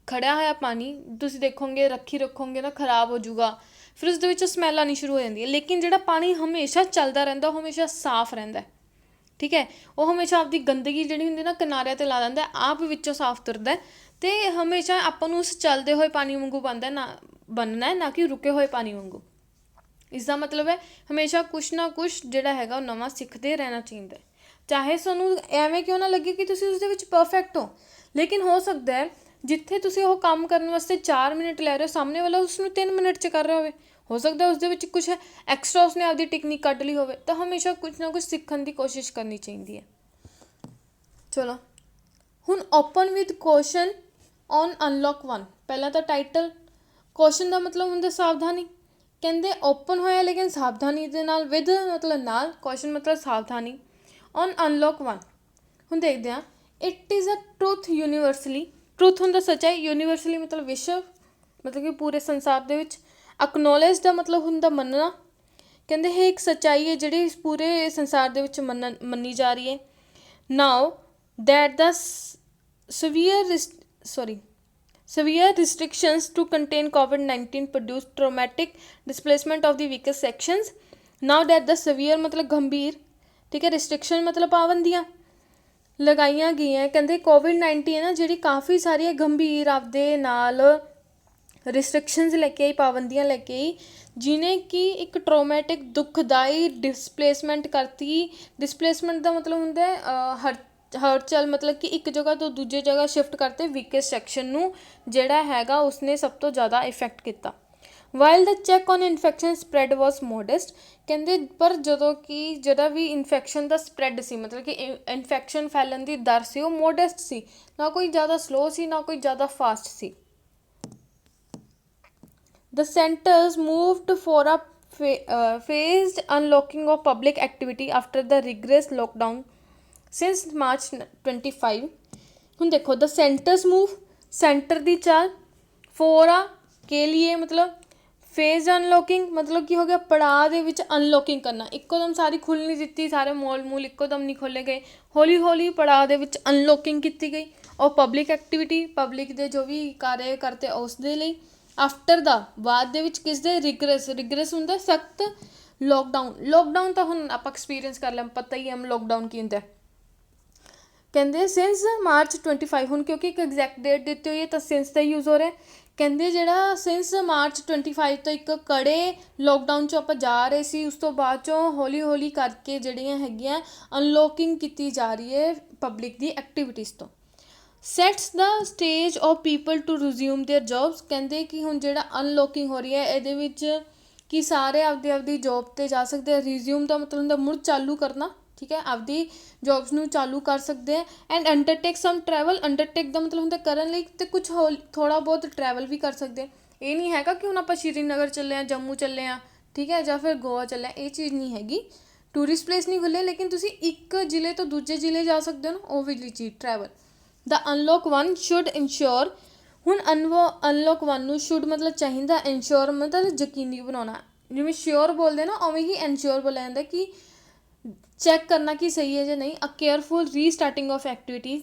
ਖੜਿਆ ਹੋਇਆ ਪਾਣੀ ਤੁਸੀਂ ਦੇਖੋਗੇ, ਰੱਖੋਗੇ ਨਾ, ਖਰਾਬ ਹੋ ਜਾਊਗਾ, ਫਿਰ ਉਸ ਦੇ ਵਿੱਚ ਸਮੈਲ ਆਉਣੀ ਸ਼ੁਰੂ ਹੋ ਜਾਂਦੀ ਹੈ। ਲੇਕਿਨ ਜਿਹੜਾ ਪਾਣੀ ਹਮੇਸ਼ਾ ਚੱਲਦਾ ਰਹਿੰਦਾ, ਉਹ ਹਮੇਸ਼ਾ ਸਾਫ਼ ਰਹਿੰਦਾ, ਠੀਕ ਹੈ, ਉਹ ਹਮੇਸ਼ਾ ਆਪਦੀ ਗੰਦਗੀ ਜਿਹੜੀ ਹੁੰਦੀ ਨਾ ਕਿਨਾਰਿਆਂ 'ਤੇ ਲਾ ਦਿੰਦਾ, ਆਪ ਵਿੱਚੋਂ ਸਾਫ਼ ਤੁਰਦਾ, ਅਤੇ ਹਮੇਸ਼ਾ ਆਪਾਂ ਨੂੰ ਉਸ ਚੱਲਦੇ ਹੋਏ ਪਾਣੀ ਵਾਂਗੂ ਬਣਨਾ, ਨਾ ਕਿ ਰੁਕੇ ਹੋਏ ਪਾਣੀ ਵਾਂਗੂ। ਇਸ ਦਾ ਮਤਲਬ ਹੈ ਹਮੇਸ਼ਾ ਕੁਛ ਨਾ ਕੁਛ ਜਿਹੜਾ ਹੈਗਾ ਉਹ ਨਵਾਂ ਸਿੱਖਦੇ ਰਹਿਣਾ ਚਾਹੀਦਾ। ਚਾਹੇ ਤੁਹਾਨੂੰ ਐਵੇਂ ਕਿਉਂ ਨਾ ਲੱਗੇ ਕਿ ਤੁਸੀਂ ਉਸਦੇ ਵਿੱਚ ਪਰਫੈਕਟ ਹੋ, ਲੇਕਿਨ ਹੋ ਸਕਦਾ ਹੈ ਜਿੱਥੇ ਤੁਸੀਂ ਉਹ ਕੰਮ ਕਰਨ ਵਾਸਤੇ 4 ਮਿੰਟ ਲੈ ਰਹੇ ਹੋ, ਸਾਹਮਣੇ ਵਾਲਾ ਉਸਨੂੰ 3 ਮਿੰਟ 'ਚ ਕਰ ਰਿਹਾ ਹੋ ਸਕਦਾ ਉਸਦੇ ਵਿੱਚ ਕੁਛ ਐਕਸਟਰਾ ਉਸਨੇ ਆਪਦੀ ਟੈਕਨੀਕ ਕੱਢ ਲਈ ਹੋਵੇ। ਤਾਂ ਹਮੇਸ਼ਾ ਕੁਛ ਨਾ ਕੁਛ ਸਿੱਖਣ ਦੀ ਕੋਸ਼ਿਸ਼ ਕਰਨੀ ਚਾਹੀਦੀ ਹੈ। ਚਲੋ ਹੁਣ open with question on unlock 1। ਪਹਿਲਾਂ ਤਾਂ ਟਾਈਟਲ, ਕੁਐਸਚਨ ਦਾ ਮਤਲਬ ਹੁੰਦਾ ਸਾਵਧਾਨੀ, ਕਹਿੰਦੇ ਓਪਨ ਹੋਇਆ ਲੇਕਿਨ ਸਾਵਧਾਨੀ ਦੇ ਨਾਲ, ਵਿਦ ਮਤਲਬ ਨਾਲ, ਕੁਐਸਚਨ ਮਤਲਬ ਸਾਵਧਾਨੀ। ਔਨ ਅਨਲੌਕ 1 ਹੁਣ ਦੇਖਦੇ ਹਾਂ। It is a truth universally, truth ਹੁੰਦਾ ਸੱਚਾਈ, ਯੂਨੀਵਰਸਲੀ ਮਤਲਬ ਵਿਸ਼ਵ, ਮਤਲਬ ਕਿ ਪੂਰੇ ਸੰਸਾਰ ਦੇ ਵਿੱਚ। ਅਕਨੋਲੇਜ ਦਾ ਮਤਲਬ ਹੁੰਦਾ ਮੰਨਣਾ, ਕਹਿੰਦੇ ਇਹ ਇੱਕ ਸੱਚਾਈ ਹੈ ਜਿਹੜੀ ਪੂਰੇ ਸੰਸਾਰ ਦੇ ਵਿੱਚ ਮੰਨੀ ਜਾ ਰਹੀ ਹੈ। ਨਾਓ that the severe restrictions to contain COVID-19 produced traumatic displacement of the weakest sections. Now that the severe मतलब गंभीर, ठीक है, restriction मतलब पाबंदियाँ ਲਗਾਈਆਂ ਗਈਆਂ। ਕਹਿੰਦੇ COVID-19 ਹੈ ਨਾ ਜਿਹੜੀ ਕਾਫੀ ਸਾਰੀਆਂ ਗੰਭੀਰ ਆਪਦੇ ਨਾਲ ਰਿਸਟ੍ਰਿਕਸ਼ਨਸ ਲੈ ਕੇ ਆਈ, ਪਾਬੰਦੀਆਂ ਲੈ ਕੇ ਆਈ, ਜਿਹਨੇ ਕਿ ਇੱਕ ਟਰੋਮੈਟਿਕ ਦੁਖਦਾਈ ਡਿਸਪਲੇਸਮੈਂਟ ਕਰਤੀ। ਡਿਸਪਲੇਸਮੈਂਟ ਦਾ ਮਤਲਬ ਹੁੰਦਾ ਹਲਚਲ, ਮਤਲਬ ਕਿ ਇੱਕ ਜਗ੍ਹਾ ਤੋਂ ਦੂਜੀ ਜਗ੍ਹਾ ਸ਼ਿਫਟ ਕਰਤੇ ਵੀਕੈਸਟ ਸੈਕਸ਼ਨ ਨੂੰ, ਜਿਹੜਾ ਹੈਗਾ ਉਸਨੇ ਸਭ ਤੋਂ ਜ਼ਿਆਦਾ ਇਫੈਕਟ ਕੀਤਾ। While the check on infection spread was modest, ਕਹਿੰਦੇ ਪਰ ਜਦੋਂ ਕਿ ਜਿਹੜਾ ਵੀ ਇਨਫੈਕਸ਼ਨ ਦਾ ਸਪਰੈਡ ਸੀ, ਮਤਲਬ ਕਿ ਇਨਫੈਕਸ਼ਨ ਫੈਲਣ ਦੀ ਦਰ ਸੀ, ਉਹ ਮੋਡੈਸਟ ਸੀ, ਨਾ ਕੋਈ ਜ਼ਿਆਦਾ ਸਲੋ ਸੀ ਨਾ ਕੋਈ ਜ਼ਿਆਦਾ fast C. The centers moved for a phased unlocking of public activity after the rigorous lockdown since March 25। ਹੁਣ ਦੇਖੋ the centers move, ਸੈਂਟਰ ਦੀ ਚਾਲ, for a के लिए मतलब ਫੇਜ਼ ਅਨਲੌਕਿੰਗ ਮਤਲਬ ਕੀ ਹੋ ਗਿਆ, ਪੜਾਅ ਦੇ ਵਿੱਚ ਅਨਲੌਕਿੰਗ ਕਰਨਾ। ਇੱਕੋ ਦਮ ਸਾਰੀ ਖੁੱਲ੍ਹ ਨਹੀਂ ਦਿੱਤੀ, ਸਾਰੇ ਮੂਲ ਇੱਕੋ ਦਮ ਨਹੀਂ ਖੋਲ੍ਹੇ ਗਏ, ਹੌਲੀ ਹੌਲੀ ਪੜਾਅ ਦੇ ਵਿੱਚ ਅਨਲੌਕਿੰਗ ਕੀਤੀ ਗਈ। ਔਰ ਪਬਲਿਕ ਐਕਟੀਵਿਟੀ, ਪਬਲਿਕ ਦੇ ਜੋ ਵੀ ਕਾਰਜ ਕਰਤੇ ਉਸ ਦੇ ਲਈ। ਆਫਟਰ ਦਾ ਬਾਅਦ ਦੇ ਵਿੱਚ ਕਿਸ ਦੇ, ਰਿਗਰਸ ਹੁੰਦਾ ਸਖਤ ਲੋਕਡਾਊਨ ਤਾਂ ਹੁਣ ਆਪਾਂ ਐਕਸਪੀਰੀਅੰਸ ਕਰ ਲਿਆ, ਪਤਾ ਹੀ ਹੈ ਲੋਕਡਾਊਨ ਕੀ ਹੁੰਦਾ। ਕਹਿੰਦੇ ਸਿੰਸ ਮਾਰਚ 25, ਹੁਣ ਕਿਉਂਕਿ ਇੱਕ ਐਗਜ਼ੈਕਟ ਡੇਟ ਦਿੱਤੀ ਹੋਈ ਹੈ ਤਾਂ ਸਿੰਸ ਦਾ ਯੂਜ਼ ਹੋ ਰਿਹਾ। ਕਹਿੰਦੇ ਜਿਹੜਾ ਸਿੰਸ ਮਾਰਚ 25 ਤੋਂ ਇੱਕ ਕੜੇ ਲੋਕਡਾਊਨ 'ਚੋਂ ਆਪਾਂ ਜਾ ਰਹੇ ਸੀ, ਉਸ ਤੋਂ ਬਾਅਦ 'ਚੋਂ ਹੌਲੀ ਹੌਲੀ ਕਰਕੇ ਜਿਹੜੀਆਂ ਹੈਗੀਆਂ ਅਨਲੌਕਿੰਗ ਕੀਤੀ ਜਾ ਰਹੀ ਹੈ ਪਬਲਿਕ ਦੀ ਐਕਟੀਵਿਟੀਜ਼ ਤੋਂ। Sets the stage of people to resume their jobs, ਕਹਿੰਦੇ ਕਿ ਹੁਣ ਜਿਹੜਾ ਅਨਲੌਕਿੰਗ ਹੋ ਰਹੀ ਹੈ ਇਹਦੇ ਵਿੱਚ ਕਿ ਸਾਰੇ ਆਪਦੀ ਜੋਬ 'ਤੇ ਜਾ ਸਕਦੇ ਆ। ਰਿਜ਼ਿਊਮ ਦਾ ਮਤਲਬ ਹੁੰਦਾ ਮੁੜ ਚਾਲੂ ਕਰਨਾ, ਠੀਕ ਹੈ, ਆਪਦੀ ਜੋਬਸ ਨੂੰ ਚਾਲੂ ਕਰ ਸਕਦੇ ਆ। ਐਂਡ ਅੰਡਰਟੇਕ ਸਮ ਟਰੈਵਲ, ਅੰਡਰਟੇਕ ਦਾ ਮਤਲਬ ਹੁੰਦਾ ਕਰਨ ਲਈ, ਅਤੇ ਕੁਛ ਥੋੜ੍ਹਾ ਬਹੁਤ ਟਰੈਵਲ ਵੀ ਕਰ ਸਕਦੇ ਆ। ਇਹ ਨਹੀਂ ਹੈਗਾ ਕਿ ਹੁਣ ਆਪਾਂ ਸ਼੍ਰੀਨਗਰ ਚੱਲੇ ਹਾਂ, ਜੰਮੂ ਚੱਲੇ ਹਾਂ, ਠੀਕ ਹੈ, ਜਾਂ ਫਿਰ ਗੋਆ ਚੱਲੇ ਹਾਂ, ਇਹ ਚੀਜ਼ ਨਹੀਂ ਹੈਗੀ। ਟੂਰਿਸਟ ਪਲੇਸ ਨਹੀਂ ਖੁੱਲ੍ਹੇ, ਲੇਕਿਨ ਤੁਸੀਂ ਇੱਕ ਜ਼ਿਲ੍ਹੇ ਤੋਂ ਦੂਜੇ ਜ਼ਿਲ੍ਹੇ ਜਾ ਸਕਦੇ ਹੋ ਨਾ, ਉਹ ਵੀ ਚੀਜ਼ ਟਰੈਵਲ। ਦਾ ਅਨਲੌਕ 1 ਸ਼ੁੱਡ ਇਨਸ਼ੋਰ, ਹੁਣ ਅਨਲੌਕ 1 ਨੂੰ ਸ਼ੁੱਡ ਮਤਲਬ ਚਾਹੀਦਾ, ਇਨਸ਼ੋਰ ਮਤਲਬ ਯਕੀਨੀ ਬਣਾਉਣਾ। ਜਿਵੇਂ ਸ਼ਿਓਰ ਬੋਲਦੇ ਨਾ, ਉਵੇਂ ਹੀ ਇਨਸ਼ੋਰ ਬੋਲਿਆ ਜਾਂਦਾ ਕਿ ਚੈੱਕ ਕਰਨਾ ਕਿ ਸਹੀ ਹੈ ਜਾਂ ਨਹੀਂ। ਅ ਕੇਅਰਫੁਲ ਰੀਸਟਾਰਟਿੰਗ ਆਫ ਐਕਟੀਵਿਟੀ,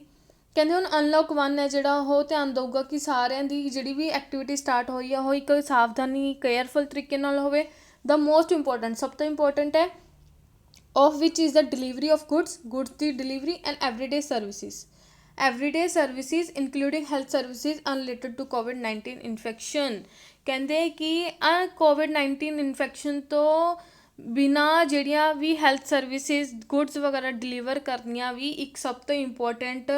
ਕਹਿੰਦੇ ਹੁਣ ਅਨਲੌਕ 1 ਹੈ ਜਿਹੜਾ ਉਹ ਧਿਆਨ ਦਊਗਾ ਕਿ ਸਾਰਿਆਂ ਦੀ ਜਿਹੜੀ ਵੀ ਐਕਟੀਵਿਟੀ ਸਟਾਰਟ ਹੋਈ ਆ ਉਹ ਇੱਕ ਸਾਵਧਾਨੀ ਕੇਅਰਫੁਲ ਤਰੀਕੇ ਨਾਲ ਹੋਵੇ। ਦਾ ਮੋਸਟ ਇੰਪੋਰਟੈਂਟ, ਸਭ ਤੋਂ ਇੰਪੋਰਟੈਂਟ ਹੈ of which is the delivery of goods ਦੀ delivery and everyday services including health services unrelated to COVID-19 infection. ਕਹਿੰਦੇ ਕਿ COVID-19 ਇਨਫੈਕਸ਼ਨ ਤੋਂ ਬਿਨਾਂ ਜਿਹੜੀਆਂ ਵੀ ਹੈਲਥ ਸਰਵਿਸਿਜ਼ ਗੁਡਸ ਵਗੈਰਾ ਡਿਲੀਵਰ ਕਰਨੀਆਂ ਵੀ ਇੱਕ ਸਭ ਤੋਂ ਇੰਪੋਰਟੈਂਟ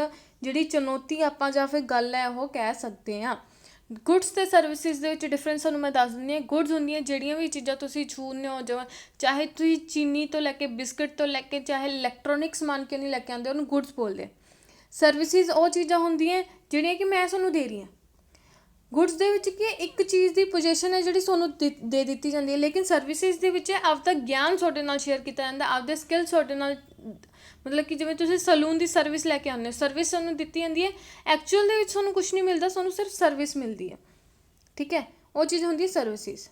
ਜਿਹੜੀ ਚੁਣੌਤੀ ਆਪਾਂ ਜਾਂ ਫਿਰ ਗੱਲ ਹੈ ਉਹ ਕਹਿ ਸਕਦੇ ਹਾਂ। ਗੁਡਸ ਅਤੇ ਸਰਵਿਸਿਜ਼ ਦੇ ਵਿੱਚ ਡਿਫਰੈਂਸ ਤੁਹਾਨੂੰ ਮੈਂ ਦੱਸ ਦਿੰਦੀ ਹਾਂ। ਗੁਡਸ ਹੁੰਦੀਆਂ ਜਿਹੜੀਆਂ ਵੀ ਚੀਜ਼ਾਂ ਤੁਸੀਂ ਛੂਹਣੇ ਹੋ, ਜੋ ਚਾਹੇ ਤੁਸੀਂ ਚੀਨੀ ਤੋਂ ਲੈ ਕੇ ਬਿਸਕਿਟ ਤੋਂ ਲੈ ਕੇ ਚਾਹੇ ਇਲੈਕਟ੍ਰੋਨਿਕ ਸਮਾਨ ਕਿਉਂ ਨਹੀਂ ਲੈ ਕੇ ਆਉਂਦੇ, ਉਹਨੂੰ ਗੁਡਸ ਬੋਲਦੇ। ਸਰਵਿਸਿਜ਼ ਉਹ ਚੀਜ਼ਾਂ ਹੁੰਦੀਆਂ ਜਿਹੜੀਆਂ ਕਿ ਮੈਂ ਤੁਹਾਨੂੰ ਦੇ ਰਹੀ ਹਾਂ। ਗੁੱਡਸ ਦੇ ਵਿੱਚ ਕੀ ਇੱਕ ਚੀਜ਼ ਦੀ ਪੋਜੀਸ਼ਨ ਹੈ ਜਿਹੜੀ ਤੁਹਾਨੂੰ ਦੇ ਦਿੱਤੀ ਜਾਂਦੀ ਹੈ, ਲੇਕਿਨ ਸਰਵਿਸਿਜ਼ ਦੇ ਵਿੱਚ ਆਪਦਾ ਗਿਆਨ ਤੁਹਾਡੇ ਨਾਲ ਸ਼ੇਅਰ ਕੀਤਾ ਜਾਂਦਾ, ਆਪਦੇ ਸਕਿੱਲ ਤੁਹਾਡੇ ਨਾਲ, ਮਤਲਬ ਕਿ ਜਿਵੇਂ ਤੁਸੀਂ ਸਲੂਨ ਦੀ ਸਰਵਿਸ ਲੈ ਕੇ ਆਉਂਦੇ ਹੋ, ਸਰਵਿਸ ਤੁਹਾਨੂੰ ਦਿੱਤੀ ਜਾਂਦੀ ਹੈ, ਐਕਚੁਅਲ ਦੇ ਵਿੱਚ ਤੁਹਾਨੂੰ ਕੁਛ ਨਹੀਂ ਮਿਲਦਾ, ਤੁਹਾਨੂੰ ਸਿਰਫ ਸਰਵਿਸ ਮਿਲਦੀ ਹੈ, ਠੀਕ ਹੈ, ਉਹ ਚੀਜ਼ ਹੁੰਦੀ ਹੈ services.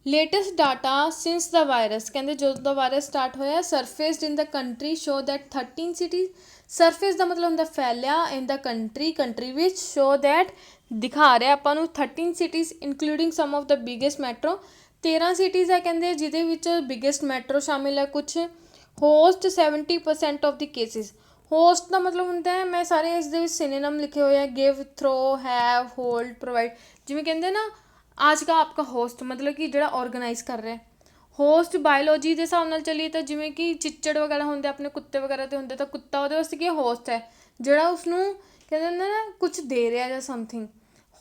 Latest data since the virus, ਕਹਿੰਦੇ ਜਦੋਂ ਦਾ ਵਾਇਰਸ ਸਟਾਰਟ ਹੋਇਆ, surfaced in the country show that 13 cities, surface ਦਾ ਮਤਲਬ ਹੁੰਦਾ ਫੈਲਿਆ, ਇਨ ਦਾ ਕੰਟਰੀ ਵਿੱਚ, ਸ਼ੋ ਦੈਟ ਦਿਖਾ ਰਿਹਾ ਆਪਾਂ ਨੂੰ 13 cities including some of the biggest metro, 13 cities ਹੈ ਕਹਿੰਦੇ ਜਿਹਦੇ ਵਿੱਚ ਬਿਗੇਸਟ ਮੈਟਰੋ ਸ਼ਾਮਿਲ ਹੈ ਕੁਛ। Host 70% of the cases, host ਦਾ ਮਤਲਬ ਹੁੰਦਾ ਹੈ, ਮੈਂ ਸਾਰੇ ਇਸ ਦੇ ਵਿੱਚ ਸਿਨੋਨਿਮ ਲਿਖੇ ਹੋਏ ਆ, give, throw, have, hold, provide, ਜਿਵੇਂ ਕਹਿੰਦੇ ਨਾ आज का आपका होस्ट मतलब कि ਜਿਹੜਾ ਆਰਗੇਨਾਈਜ਼ ਕਰ ਰਿਹਾ। ਹੋਸਟ ਬਾਇਓਲੋਜੀ ਦੇ ਹਿਸਾਬ ਨਾਲ ਚੱਲੀਏ ਤਾਂ ਜਿਵੇਂ ਕਿ ਚਿੱਚੜ ਵਗੈਰਾ ਹੁੰਦੇ ਆਪਣੇ ਕੁੱਤੇ ਵਗੈਰਾ 'ਤੇ ਹੁੰਦੇ, ਤਾਂ ਕੁੱਤਾ ਉਹਦੇ ਵਾਸਤੇ ਕੀ ਹੋਸਟ ਹੈ, ਜਿਹੜਾ ਉਸਨੂੰ ਕਹਿੰਦੇ ਹੁੰਦੇ ਨਾ ਕੁਛ ਦੇ ਰਿਹਾ ਜਾਂ ਸਮਥਿੰਗ।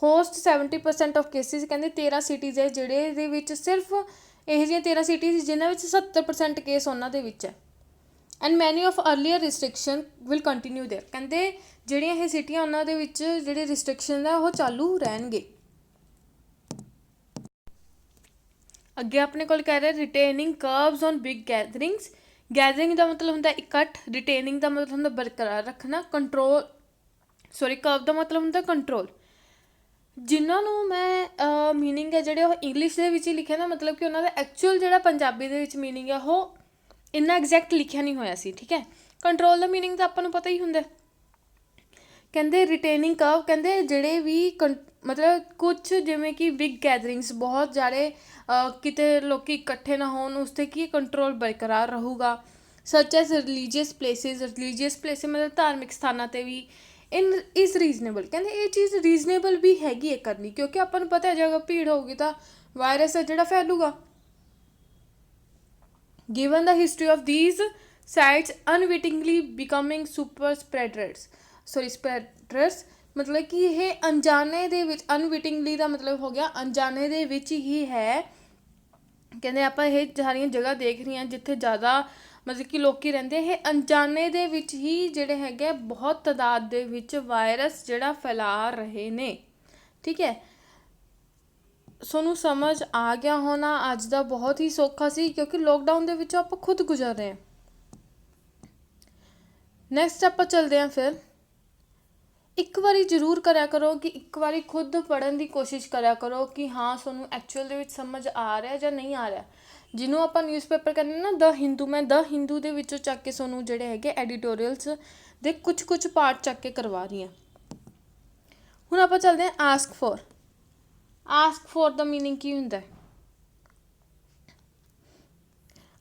ਹੋਸਟ 70% ਆਫ ਕੇਸਿਸ, ਕਹਿੰਦੇ 13 ਸਿਟੀਜ਼ ਹੈ ਜਿਹੜੇ ਦੇ ਵਿੱਚ ਸਿਰਫ ਇਹੋ ਜਿਹੀਆਂ 13 ਸਿਟੀਜ਼ ਜਿਨ੍ਹਾਂ ਵਿੱਚ 70% ਕੇਸ ਉਹਨਾਂ ਦੇ ਵਿੱਚ ਹੈ। ਐਂਡ ਮੈਨੀ of earlier restriction will continue there, ਕਹਿੰਦੇ ਜਿਹੜੀਆਂ ਇਹ ਸਿਟੀਆਂ ਉਹਨਾਂ ਦੇ ਵਿੱਚ ਜਿਹੜੇ ਰਿਸਟ੍ਰਿਕਸ਼ਨ ਹੈ ਉਹ ਚਾਲੂ ਰਹਿਣਗੇ। ਅੱਗੇ ਆਪਣੇ ਕੋਲ ਕਹਿ ਰਿਹਾ ਰਿਟੇਨਿੰਗ ਕਰਵਸ ਔਨ ਬਿਗ ਗੈਦਰਿੰਗਸ, ਗੈਦਰਿੰਗ ਦਾ ਮਤਲਬ ਹੁੰਦਾ ਇਕੱਠ, ਰਿਟੇਨਿੰਗ ਦਾ ਮਤਲਬ ਹੁੰਦਾ ਬਰਕਰਾਰ ਰੱਖਣਾ, ਕਰਵ ਦਾ ਮਤਲਬ ਹੁੰਦਾ ਕੰਟਰੋਲ। ਜਿਨ੍ਹਾਂ ਨੂੰ ਮੈਂ ਮੀਨਿੰਗ ਹੈ ਜਿਹੜੇ ਉਹ ਇੰਗਲਿਸ਼ ਦੇ ਵਿੱਚ ਹੀ ਲਿਖਿਆ ਨਾ, ਮਤਲਬ ਕਿ ਉਹਨਾਂ ਦਾ ਐਕਚੁਅਲ ਜਿਹੜਾ ਪੰਜਾਬੀ ਦੇ ਵਿੱਚ ਮੀਨਿੰਗ ਹੈ ਉਹ ਇੰਨਾ ਐਗਜ਼ੈਕਟ ਲਿਖਿਆ ਨਹੀਂ ਹੋਇਆ ਸੀ, ਠੀਕ ਹੈ। ਕੰਟਰੋਲ ਦਾ ਮੀਨਿੰਗ ਤਾਂ ਆਪਾਂ ਨੂੰ ਪਤਾ ਹੀ ਹੁੰਦਾ। ਕਹਿੰਦੇ ਰਿਟੇਨਿੰਗ ਕਰਵ, ਕਹਿੰਦੇ ਜਿਹੜੇ ਵੀ ਮਤਲਬ ਕੁਛ ਜਿਵੇਂ ਕਿ ਬਿਗ ਗੈਦਰਿੰਗਸ ਬਹੁਤ ਜ਼ਿਆਦਾ ਕਿਤੇ ਲੋਕ ਇਕੱਠੇ ਨਾ ਹੋਣ, ਉਸ 'ਤੇ ਕੀ ਕੰਟਰੋਲ ਬਰਕਰਾਰ ਰਹੂਗਾ। ਸੱਚ ਐਜ਼ ਰਿਲੀਜੀਅਸ ਪਲੇਸਿਸ ਮਤਲਬ ਧਾਰਮਿਕ ਸਥਾਨਾਂ 'ਤੇ ਵੀ ਇਜ਼ ਰੀਜ਼ਨੇਬਲ, ਕਹਿੰਦੇ ਇਹ ਚੀਜ਼ ਰੀਜ਼ਨੇਬਲ ਵੀ ਹੈਗੀ ਹੈ ਕਰਨੀ, ਕਿਉਂਕਿ ਆਪਾਂ ਨੂੰ ਪਤਾ ਹੈ ਜੇ ਅਗਰ ਭੀੜ ਹੋਊਗੀ ਤਾਂ ਵਾਇਰਸ ਹੈ ਜਿਹੜਾ ਫੈਲੂਗਾ। Given the history of these sites unwittingly becoming super spreaders, ਮਤਲਬ ਕਿ ਇਹ ਅਣਜਾਣੇ ਦੇ ਵਿੱਚ, ਅਨਵਿਟਿੰਗਲੀ ਦਾ ਮਤਲਬ ਹੋ ਗਿਆ ਅਣਜਾਣੇ ਦੇ ਵਿੱਚ ਹੀ ਹੈ। ਕਹਿੰਦੇ ਆਪਾਂ ਇਹ ਸਾਰੀਆਂ ਜਗ੍ਹਾ ਦੇਖ ਰਹੀਆਂ ਜਿੱਥੇ ਜ਼ਿਆਦਾ ਮਤਲਬ ਕਿ ਲੋਕ ਰਹਿੰਦੇ, ਇਹ ਅਣਜਾਣੇ ਦੇ ਵਿੱਚ ਹੀ ਜਿਹੜੇ ਹੈਗੇ ਬਹੁਤ ਤਾਦਾਦ ਦੇ ਵਿੱਚ ਵਾਇਰਸ ਜਿਹੜਾ ਫੈਲਾ ਰਹੇ ਨੇ, ਠੀਕ ਹੈ। ਤੁਹਾਨੂੰ ਸਮਝ ਆ ਗਿਆ ਹੋਣਾ, ਅੱਜ ਦਾ ਬਹੁਤ ਹੀ ਸੌਖਾ ਸੀ ਕਿਉਂਕਿ ਲੋਕਡਾਊਨ ਦੇ ਵਿੱਚੋਂ ਆਪਾਂ ਖੁਦ ਗੁਜ਼ਰ ਰਹੇ ਹਾਂ। ਨੈਕਸਟ ਆਪਾਂ ਚੱਲਦੇ ਹਾਂ ਫਿਰ। ਇੱਕ ਵਾਰੀ ਜ਼ਰੂਰ ਕਰਿਆ ਕਰੋ ਕਿ ਇੱਕ ਵਾਰੀ ਖੁਦ ਪੜ੍ਹਨ ਦੀ ਕੋਸ਼ਿਸ਼ ਕਰਿਆ ਕਰੋ ਕਿ ਹਾਂ ਤੁਹਾਨੂੰ ਐਕਚੁਅਲ ਦੇ ਵਿੱਚ ਸਮਝ ਆ ਰਿਹਾ ਜਾਂ ਨਹੀਂ ਆ ਰਿਹਾ। ਜਿਹਨੂੰ ਆਪਾਂ ਨਿਊਜ਼ਪੇਪਰ ਕਹਿੰਦੇ ਨਾ ਦ ਹਿੰਦੂ, ਮੈਂ ਦ ਹਿੰਦੂ ਦੇ ਵਿੱਚੋਂ ਚੱਕ ਕੇ ਤੁਹਾਨੂੰ ਜਿਹੜੇ ਹੈਗੇ ਐਡੀਟੋਰੀਅਲਸ ਦੇ ਕੁਛ ਪਾਰਟ ਚੱਕ ਕੇ ਕਰਵਾ ਰਹੀ ਹਾਂ। ਹੁਣ ਆਪਾਂ ਚੱਲਦੇ ਹਾਂ ਆਸਕ ਫੋਰ ਦਾ ਮੀਨਿੰਗ ਕੀ ਹੁੰਦਾ ਹੈ।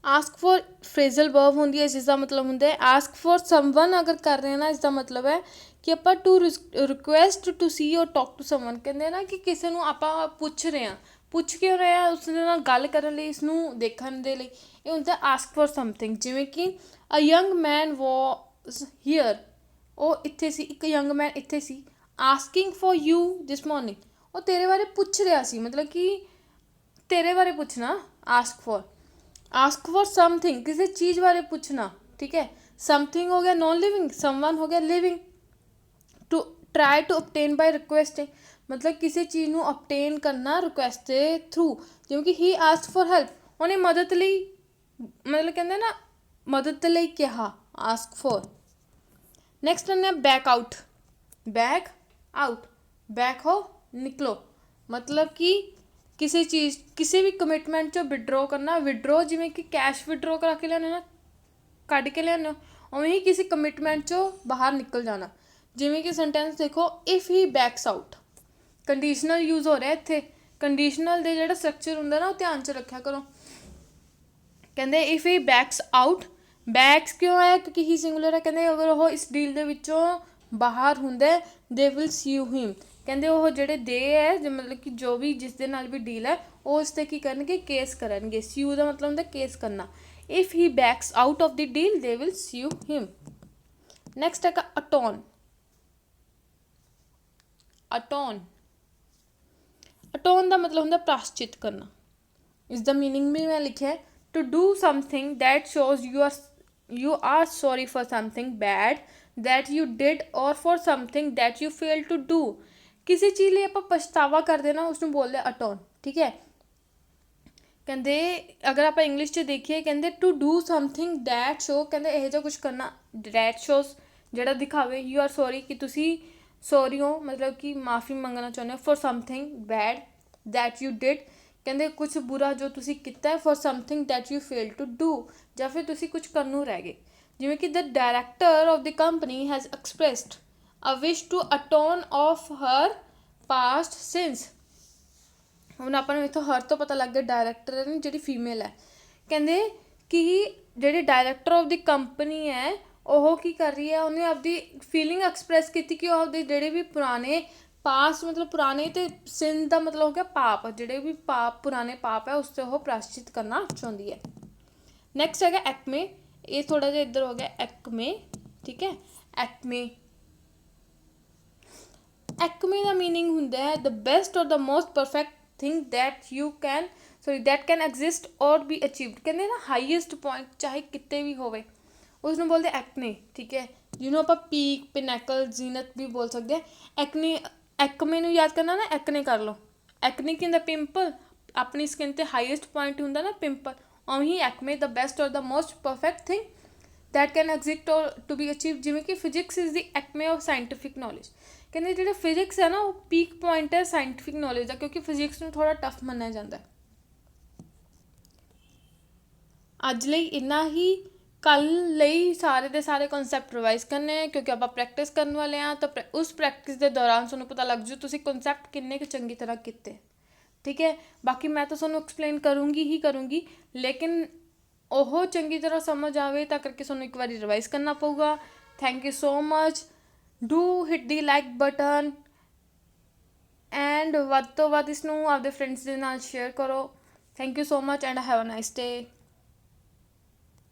ਆਸਕ ਫੋਰ ਫਰੇਜ਼ਲ ਵਰਬ ਹੁੰਦੀ ਹੈ ਜਿਸ ਦਾ ਮਤਲਬ ਹੁੰਦਾ ਹੈ ਆਸਕ ਫੋਰ ਸਮਵਨ, ਅਗਰ ਕਰ ਰਹੇ ਨਾ ਇਸ ਦਾ ਮਤਲਬ ਹੈ ਕਿ ਆਪਾਂ ਟੂ ਰਿਕੁਐਸਟ ਟੂ ਸੀ ਔਰ ਟਾਕ ਟੂ ਸਮਵਨ, ਕਹਿੰਦੇ ਨਾ ਕਿ ਕਿਸੇ ਨੂੰ ਆਪਾਂ ਪੁੱਛ ਰਹੇ ਹਾਂ, ਪੁੱਛ ਕਿਉਂ ਰਹੇ ਹਾਂ, ਉਸ ਦੇ ਨਾਲ ਗੱਲ ਕਰਨ ਲਈ, ਇਸਨੂੰ ਦੇਖਣ ਦੇ ਲਈ, ਇਹ ਹੁੰਦਾ ਆਸਕ ਫੋਰ ਸਮਥਿੰਗ। ਜਿਵੇਂ ਕਿ ਅ ਯੰਗ ਮੈਨ ਵਾਜ਼ ਹੀਅਰ, ਉਹ ਇੱਥੇ ਸੀ, ਇੱਕ ਯੰਗ ਮੈਨ ਇੱਥੇ ਸੀ। Asking for you this morning, ਉਹ ਤੇਰੇ ਬਾਰੇ ਪੁੱਛ ਰਿਹਾ ਸੀ, ਮਤਲਬ ਕਿ ਤੇਰੇ ਬਾਰੇ ਪੁੱਛਣਾ। ਆਸਕ ਫॉर ਸਮਥਿੰਗ, ਕਿਸੇ ਚੀਜ਼ ਬਾਰੇ ਪੁੱਛਣਾ, ਠੀਕ ਹੈ। ਸਮਥਿੰਗ ਹੋ ਗਿਆ ਨॉन ਲਿਵਿੰਗ, ਸਮवन ਹੋ ਗਿਆ living. To try to obtain by request, ਮਤਲਬ ਕਿਸੇ ਚੀਜ਼ ਨੂੰ obtain ਕਰਨਾ ਰਿਕੁਐਸਟ ਦੇ ਥਰੂ, ਜਿਵੇਂ ਕਿ ਹੀ ਆਸਕ ਫॉर ਹੈਲਪ, ਉਹਨੇ ਮਦਦ ਲਈ, ਮਤਲਬ ਕਹਿੰਦੇ ਨਾ ਮਦਦ ਲਈ ਕਿਹਾ, ਆਸਕ ਫॉर। ਨੈਕਸਟ ਆਉਂਦੇ ਬੈਕ ਆਊਟ, ਬੈਕ ਹੋ ਨਿਕਲੋ, ਮਤਲਬ ਕਿ ਕਿਸੇ ਚੀਜ਼, ਕਿਸੇ ਵੀ ਕਮਿਟਮੈਂਟ 'ਚੋਂ ਵਿਡਰੋ ਕਰਨਾ। ਵਿਡਰੋ ਜਿਵੇਂ ਕਿ ਕੈਸ਼ ਵਿਡਰੋ ਕਰਾ ਕੇ ਲਿਆਉਂਦੇ ਨਾ, ਕੱਢ ਕੇ ਲਿਆਉਂਦੇ ਹੋ, ਉਵੇਂ ਹੀ ਕਿਸੇ ਕਮਿਟਮੈਂਟ 'ਚੋਂ ਬਾਹਰ ਨਿਕਲ ਜਾਣਾ। ਜਿਵੇਂ ਕਿ ਸੈਂਟੈਂਸ ਦੇਖੋ, if he backs out, conditional use ਹੋ ਰਿਹਾ ਇੱਥੇ। ਕੰਡੀਸ਼ਨਲ ਦੇ ਜਿਹੜਾ ਸਟਰਕਚਰ ਹੁੰਦਾ ਨਾ ਉਹ ਧਿਆਨ 'ਚ ਰੱਖਿਆ ਕਰੋ। ਕਹਿੰਦੇ ਇਫ ਹੀ ਬੈਕਸ ਆਊਟ, ਬੈਕਸ ਕਿਉਂ ਹੈ ਕਿਉਂਕਿ ਹੀ ਸਿੰਗੂਲਰ ਹੈ। ਕਹਿੰਦੇ ਅਗਰ ਉਹ ਇਸ ਡੀਲ ਦੇ ਵਿੱਚੋਂ ਬਾਹਰ ਹੁੰਦਾ ਦੇ ਵਿਲ ਸਿਊ ਹਿਮ, ਕਹਿੰਦੇ ਉਹ ਜਿਹੜੇ ਦੇ ਹੈ ਮਤਲਬ ਕਿ ਜੋ ਵੀ ਜਿਸ ਦੇ ਨਾਲ ਵੀ ਡੀਲ ਹੈ ਉਹ ਉਸ 'ਤੇ ਕੀ ਕਰਨਗੇ, ਕੇਸ ਕਰਨਗੇ। ਸਿਊ ਦਾ ਮਤਲਬ ਹੁੰਦਾ ਕੇਸ ਕਰਨਾ। If he backs out of the deal they will sue him. Next ਹੈਗਾ ਅਟੋਨ, ਅਟੋਨ ਦਾ ਮਤਲਬ ਹੁੰਦਾ ਪ੍ਰਾਸ਼ਚਿਤ ਕਰਨਾ। ਇਸ ਦਾ ਮੀਨਿੰਗ ਵੀ ਮੈਂ ਲਿਖਿਆ, to do something that shows you are sorry for something bad that you did or for something that you failed to do। ਕਿਸੇ ਚੀਜ਼ ਲਈ ਆਪਾਂ ਪਛਤਾਵਾ ਕਰਦੇ ਨਾ ਉਸਨੂੰ ਬੋਲਦੇ atone, ਠੀਕ ਹੈ। ਕਹਿੰਦੇ ਅਗਰ ਆਪਾਂ ਇੰਗਲਿਸ਼ 'ਚ ਦੇਖੀਏ ਕਹਿੰਦੇ to do something that show, ਕਹਿੰਦੇ ਇਹੋ ਜਿਹਾ ਕੁਛ ਕਰਨਾ ਦੈਟ ਸ਼ੋਸ ਜਿਹੜਾ ਦਿਖਾਵੇ ਯੂ ਆਰ ਸੌਰੀ, ਕਿ ਤੁਸੀਂ ਸੌਰੀ ਹੋ, ਮਤਲਬ ਕਿ ਮਾਫੀ ਮੰਗਣਾ ਚਾਹੁੰਦੇ ਹੋ for something bad that you did, ਕਹਿੰਦੇ ਕੁਛ ਬੁਰਾ ਜੋ ਤੁਸੀਂ ਕੀਤਾ ਹੈ for something that you fail to do, ਜਾਂ ਫਿਰ ਤੁਸੀਂ ਕੁਛ ਕਰਨ ਨੂੰ ਰਹਿ ਗਏ। ਜਿਵੇਂ ਕਿ the director of the company has expressed a wish to atone of her past sins. ਹੁਣ ਆਪਾਂ ਨੂੰ ਇੱਥੋਂ ਹਰ ਤੋਂ ਪਤਾ ਲੱਗ ਗਿਆ ਡਾਇਰੈਕਟਰ ਨੇ ਜਿਹੜੀ ਫੀਮੇਲ ਹੈ। ਕਹਿੰਦੇ ਕਿ ਜਿਹੜੇ ਡਾਇਰੈਕਟਰ ਆਫ ਦੀ ਕੰਪਨੀ ਹੈ ਉਹ ਕੀ ਕਰ ਰਹੀ ਹੈ, ਉਹਨੇ ਆਪਦੀ ਫੀਲਿੰਗ ਐਕਸਪ੍ਰੈਸ ਕੀਤੀ ਕਿ ਉਹ ਆਪਦੇ ਜਿਹੜੇ ਵੀ ਪੁਰਾਣੇ ਪਾਸਟ, ਮਤਲਬ ਪੁਰਾਣੇ ਤੇ ਸਿਨ ਦਾ ਮਤਲਬ ਹੋ ਗਿਆ ਪਾਪ, ਜਿਹੜੇ ਵੀ ਪਾਪ ਪੁਰਾਣੇ ਪਾਪ ਹੈ ਉਸ 'ਤੇ ਉਹ ਪ੍ਰਾਸ਼ਚਿਤ ਕਰਨਾ ਚਾਹੁੰਦੀ ਹੈ। ਨੈਕਸਟ ਹੈਗਾ ਐਕਮੇ, ਇਹ ਥੋੜ੍ਹਾ ਜਿਹਾ ਇੱਧਰ ਹੋ ਗਿਆ ਐਕਮੇ, ਠੀਕ ਹੈ। ਐਕਮੇ ਐਕਮੇ ਦਾ ਮੀਨਿੰਗ ਹੁੰਦਾ ਹੈ ਦ best or the most perfect thing that can exist or be achieved। ਕਹਿੰਦੇ ਨਾ ਹਾਈਐਸਟ ਪੁਆਇੰਟ ਚਾਹੇ ਕਿਤੇ ਵੀ ਹੋਵੇ ਉਸਨੂੰ ਬੋਲਦੇ ਐਕਨੇ, ਠੀਕ ਹੈ। ਜਿਹਨੂੰ ਆਪਾਂ ਪੀਕ, ਪਿਨੈਕਲ, ਜ਼ੀਨਤ ਵੀ ਬੋਲ ਸਕਦੇ ਹਾਂ। ਐਕਮੇ ਨੂੰ ਯਾਦ ਕਰਨਾ ਨਾ, ਐਕਨੇ ਕਰ ਲਓ। ਐਕਨੇ ਕੀ ਹੁੰਦਾ, ਪਿੰਪਲ, ਆਪਣੀ ਸਕਿਨ 'ਤੇ ਹਾਈਐਸਟ ਪੁਆਇੰਟ ਹੁੰਦਾ ਨਾ ਪਿੰਪਲ, ਉਹੀ Acme the best or the most perfect thing that can exist or to be achieved। ਜਿਵੇਂ ਕਿ physics is the acme of scientific knowledge. ਕਹਿੰਦੇ ਜਿਹੜਾ ਫਿਜ਼ਿਕਸ ਹੈ ਨਾ ਉਹ ਪੀਕ ਪੁਆਇੰਟ ਹੈ ਸਾਇੰਟੀਫਿਕ ਨੌਲੇਜ ਦਾ, ਕਿਉਂਕਿ ਫਿਜ਼ਿਕਸ ਨੂੰ ਥੋੜ੍ਹਾ ਟਫ ਮੰਨਿਆ ਜਾਂਦਾ। ਅੱਜ ਲਈ ਇੰਨਾ ਹੀ। ਕੱਲ੍ਹ ਲਈ ਸਾਰੇ ਦੇ ਸਾਰੇ ਕਨਸੈਪਟ ਰਿਵਾਈਜ਼ ਕਰਨੇ ਹੈ ਕਿਉਂਕਿ ਆਪਾਂ ਪ੍ਰੈਕਟਿਸ ਕਰਨ ਵਾਲੇ ਹਾਂ, ਤਾਂ ਉਸ ਪ੍ਰੈਕਟਿਸ ਦੇ ਦੌਰਾਨ ਤੁਹਾਨੂੰ ਪਤਾ ਲੱਗ ਜੂ ਤੁਸੀਂ ਕਨਸੈਪਟ ਕਿੰਨੇ ਕੁ ਚੰਗੀ ਤਰ੍ਹਾਂ ਕੀਤੇ, ਠੀਕ ਹੈ। ਬਾਕੀ ਮੈਂ ਤਾਂ ਤੁਹਾਨੂੰ ਐਕਸਪਲੇਨ ਕਰੂੰਗੀ, ਲੇਕਿਨ ਉਹ ਚੰਗੀ ਤਰ੍ਹਾਂ ਸਮਝ ਆਵੇ ਤਾਂ ਕਰਕੇ ਤੁਹਾਨੂੰ ਇੱਕ ਵਾਰੀ ਰਿਵਾਈਜ਼ ਕਰਨਾ ਪਊਗਾ। Thank you so much. Do hit the like button and ਵੱਧ ਤੋਂ ਵੱਧ ਇਸਨੂੰ ਆਪਦੇ ਫਰੈਂਡਸ ਦੇ ਨਾਲ ਸ਼ੇਅਰ ਕਰੋ। Thank you so much and have a nice day.